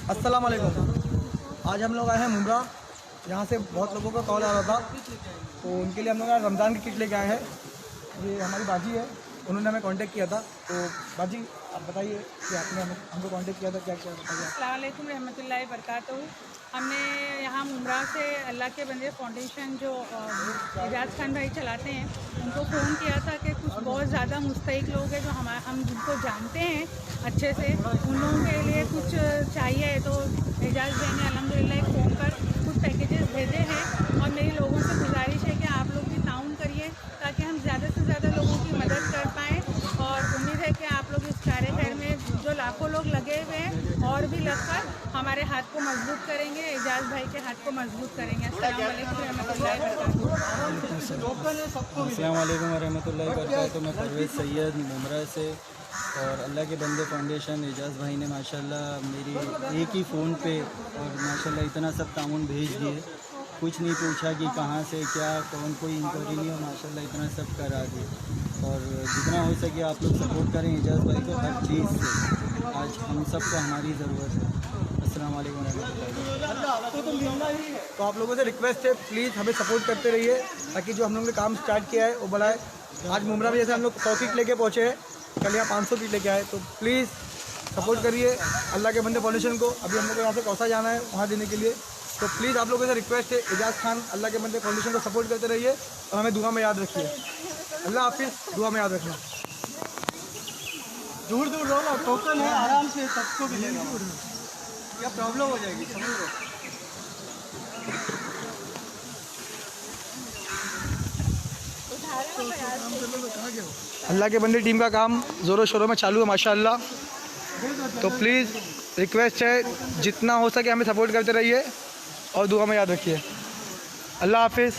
अस्सलाम वालेकुम। आज हम लोग आए हैं मुमरा। यहाँ से बहुत लोगों का कॉल आ रहा था, तो उनके लिए हम लोग रमज़ान की किट लेके आए हैं। ये हमारी बाजी है, उन्होंने हमें कांटेक्ट किया था। तो बाजी आप बताइए कि आपने हमको कांटेक्ट किया था, क्या क्या बताइए। अस्सलाम वालेकुम रहमतुल्लाहि बरकातहू। हमने यहाँ मुमरा से अल्लाह के बंदे फाउंडेशन जो एजाज खान भाई चलाते हैं, उनको फ़ोन किया था कि कुछ बहुत ज़्यादा मुस्तहिक लोग हैं जो हम जिनको जानते हैं अच्छे से, उन लोगों के लिए कुछ चाहिए। तो एजाज भाई ने अल्हम्दुलिल्लाह एक फ़ोन पर कुछ पैकेजेस भेजे हैं और मेरी लोगों से गुजारिश है कि आप लोग भी ताउन करिए ताकि हम ज़्यादा से ज़्यादा लोगों की मदद कर पाएँ। और उम्मीद है कि आप लोग इस कार्य खैर में जो लाखों लोग लगे हुए हैं और भी लगकर हमारे हाथ को मजबूत करेंगे, एजाज भाई के हाथ को मजबूत करेंगे। अस्सलाम वालेकुम रहमतुल्लाहि बरकातहू। अस्सलाम वालेकुम रहमतुल्लाहि बरकातहू। मैं परवेज़ सैयद मुमरा से, और अल्लाह के बंदे फाउंडेशन एजाज भाई ने माशाल्लाह मेरी एक ही फ़ोन पे और माशाल्लाह इतना सब तामुन भेज दिए। कुछ नहीं पूछा कि कहाँ से क्या कौन, कोई इंक्वायरी नहीं, और माशाल्लाह इतना सब करा दिए। और जितना हो सके आप लोग सपोर्ट करें एजाज भाई को हर चीज़ से। आज हम सब को हमारी ज़रूरत है। अस्सलाम वालेकुम रहमतुल्लाहि। तो आप लोगों से रिक्वेस्ट है, प्लीज़ हमें सपोर्ट करते रहिए ताकि जो हम लोगों ने काम स्टार्ट किया है वो बढ़ाए। आज मुमरा भी जैसे हम लोग 100 किट लेके पहुँचे हैं, कल यहाँ 500 किट लेके आए। तो प्लीज़ सपोर्ट करिए अल्लाह के बंदे फाउंडेशन को। अभी हम लोग को यहाँ से कौसा जाना है वहाँ देने के लिए। तो प्लीज़ आप लोगों से रिक्वेस्ट है, एजाज खान अल्लाह के बंदे फाउंडेशन को सपोर्ट करते रहिए और हमें दुआ में याद रखिए। अल्लाह हाफिज़, दुआ में याद रखना। दूर दूर रहो ना, टोकन है, आराम से सबको मिलेगा। क्या प्रॉब्लम हो जाएगी, समझ लो। अल्लाह के बंदे टीम का काम ज़ोरों शोरों में चालू है माशाअल्लाह। तो प्लीज़ रिक्वेस्ट है, जितना हो सके हमें सपोर्ट करते रहिए और दुआ में याद रखिए। अल्लाह हाफिज़।